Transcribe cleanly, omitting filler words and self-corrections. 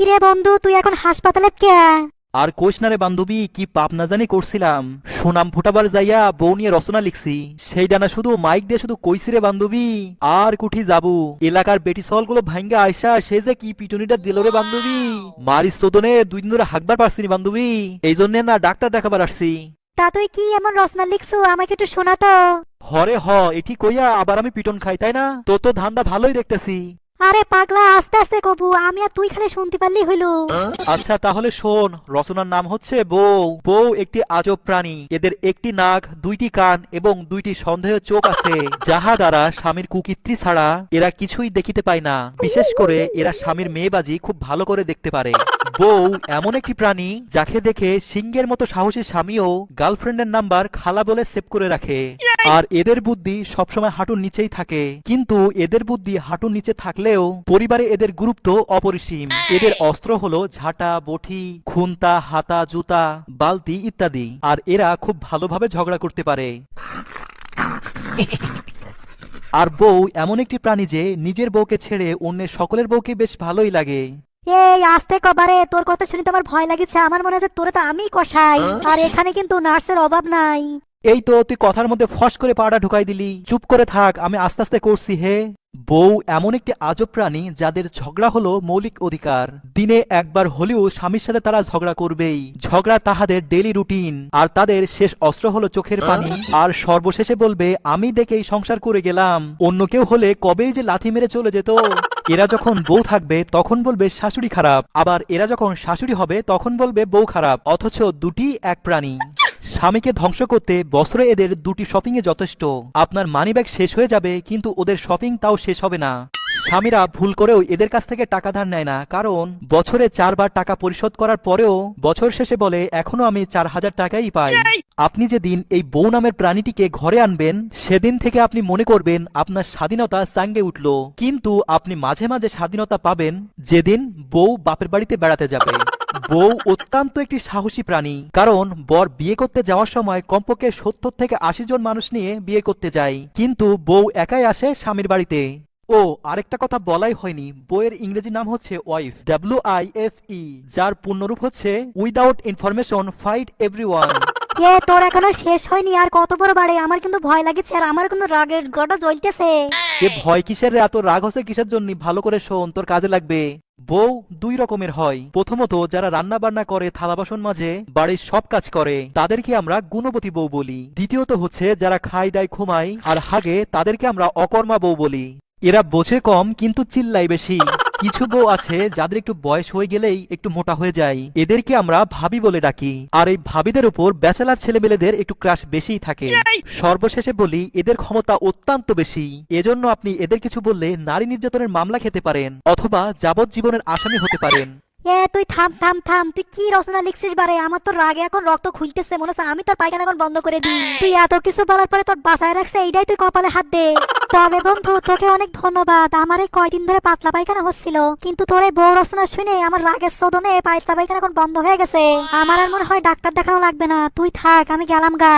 কিরে বন্ধু, তুই এখন হাসপাতালে কে? আর কোষ না রে বান্ধবী, কি পাপ না জানি করছিলাম। সুনাম ফুটাবার যাইয়া বউ নিয়ে রচনা লিখছি, সেই ডানা শুধু মাইক দিয়ে শুধু কইছি রে বান্ধবী আর কুঠি যাবো। এলাকার বেটি সল গুলো ভাঙ্গা আইসা সে যে কি পিটুনিটা দিল রে বান্ধবী, মারিস চোদনে 2 দিন ধরে হাঁকবার পারছিনি বান্ধবী, এই জন্য না ডাক্তার দেখাবার আসছি। তা তুই কি এমন রচনা লিখছো, আমাকে একটু শোনা তো। হরে হ, এটি কইয়া আবার আমি পিটন খাই তাই না? তো ধান্দা ভালোই দেখতেছি। আরে পাগলা, আস্তে আস্তে কবু, আমি আর তুই খালি শুনতে পারলি হইলো। আচ্ছা তাহলে শোন, রচনার নাম হচ্ছে বউ। বউ একটি আজব প্রাণী, এদের একটি নাক, 2টি কান এবং 2টি সন্দেহ চোখ আছে, যাহা দ্বারা স্বামীর কুকীর্তি ছাড়া এরা কিছুই দেখিতে পায় না। বিশেষ করে এরা স্বামীর মেয়েবাজি খুব ভালো করে দেখতে পারে। বউ এমন একটি প্রাণী যাকে দেখে সিংহের মতো সাহসী স্বামীও গার্লফ্রেন্ডের নাম্বার খালা বলে সেভ করে রাখে। আর এদের বুদ্ধি সবসময় হাঁটুর নিচেই থাকে, কিন্তু এদের বুদ্ধি হাঁটুর নিচে থাকলেও পরিবারে এদের গুরুত্ব অপরিসীম। এদের অস্ত্র হলো ঝাঁটা, বটি, খুন্তা, হাতা, জুতা, বালতি ইত্যাদি। আর এরা খুব ভালোভাবে ঝগড়া করতে পারে। আর বউ এমন একটি প্রাণী যে নিজের বউকে ছেড়ে অন্যের সকলের বউকে বেশ ভালোই লাগে। এই আস্তে কবারে, তোর কথা শুনে তো আমার ভয় লাগছে। আমার মনে হচ্ছে তোরে তো আমি কষাই, আর এখানে কিন্তু নার্সের অভাব নাই। এই তো তুই কথার মধ্যে ফস করে পাড়া ঢুকাই দিলি, চুপ করে থাক, আমি আস্তে আস্তে করছি। হে, বউ এমন একটি আজব প্রাণী যাদের ঝগড়া হলো মৌলিক অধিকার। দিনে একবার হলেও স্বামীর সাথে তারা ঝগড়া করবেই। ঝগড়া তাহাদের ডেইলি রুটিন, আর তাদের শেষ অস্ত্র হলো চোখের পানি। আর সর্বশেষে বলবে আমি দেখেই সংসার করে গেলাম, অন্য কেউ হলে কবেই যে লাথি মেরে চলে যেত। এরা যখন বউ থাকবে তখন বলবে শাশুড়ি খারাপ, আবার এরা যখন শাশুড়ি হবে তখন বলবে বউ খারাপ, অথচ দুটি এক প্রাণী। স্বামীকে ধ্বংস করতে বছরে এদের 2টি শপিং এ যথেষ্ট। আপনার মানিব্যাগ শেষ হয়ে যাবে, কিন্তু ওদের শপিং তাও শেষ হবে না। স্বামীরা ভুল করেও এদের কাছ থেকে টাকা ধার নেয় না, কারণ বছরে 4 বার টাকা পরিশোধ করার পরেও বছর শেষে বলে এখনো আমি 4000 টাকাই পাই। আপনি যেদিন এই বউ নামের প্রাণীটিকে ঘরে আনবেন সেদিন থেকে আপনি মনে করবেন আপনার স্বাধীনতা চাঙ্গে উঠল। কিন্তু আপনি মাঝে মাঝে স্বাধীনতা পাবেন যেদিন বউ বাপের বাড়িতে বেড়াতে যাবে। বউ অত্যন্ত একটি সাহসী প্রাণী, কারণ বর বিয়ে করতে যাওয়ার সময় কমপক্ষে 70 থেকে 80 জন মানুষ নিয়ে বিয়ে করতে যায়, কিন্তু বউ একাই আসে স্বামীর বাড়িতে। ও আরেকটা কথা বলাই হয়নি, বইয়ের ইংরেজি নাম হচ্ছে ওয়াইফ, WIFE, যার পূর্ণরূপ হচ্ছে উইদাউট ইনফরমেশন ফাইট এভরিওয়ান। তোর এখনো শেষ হয়নি, আর কত বড় বাড়ে। আমার কিন্তু ভয় লাগছে, আর আমার কিন্তু রাগের গটা জ্বলতেছে। এ ভয় কিসের রে? এত রাগ হচ্ছে কিসের জন্য? ভালো করে শোন, তোর কাজে লাগবে। বউ 2 রকমের হয়। প্রথমত যারা রান্না বান্না করে, থালা বাসন মাঝে, বাড়ির সব কাজ করে, তাদেরকে আমরা গুণবতী বউ বলি। দ্বিতীয়ত হচ্ছে যারা খায় দায় ঘুমায় আর হাগে, তাদেরকে আমরা অকর্মা বউ বলি। এরা বোঝে কম কিন্তু চিল্লাই বেশি। কিছু বউ আছে যাদের একটু বয়স হয়ে গেলেই একটু মোটা হয়ে যায়, এদেরকে আমরা ভাবি বলে ডাকি। আর এই ভাবিদের উপর ব্যাচেলার ছেলেমেয়েদের একটু ক্রাশ বেশিই থাকে। সর্বশেষে বলি এদের ক্ষমতা অত্যন্ত বেশি, এজন্য আপনি এদের কিছু বললে নারী নির্যাতনের মামলা খেতে পারেন, অথবা যাবজ্জীবনের আসামি হতে পারেন। তুই থাম থাম থাম, তুই কি রচনা লিখছিস বারে? আমার তো রাগে এখন রক্ত খুলতেছে, মনে হচ্ছে আমি তোর পায়খানা এখন বন্ধ করে দিই। তুই এত কিছু বলার পরে তোর বাঁচায় রাখছে, এইটাই তুই কপালে হাত দে। তবে বন্ধু, তোকে অনেক ধন্যবাদ। আমার এই কয়দিন ধরে পাতলা পায়খানা হচ্ছিল, কিন্তু তোর এই বউ রচনা শুনে আমার রাগের শোধনে পাতলা পায়খানা এখন বন্ধ হয়ে গেছে। আমার আর মনে হয় ডাক্তার দেখানো লাগবে না, তুই থাক, আমি গেলাম গা।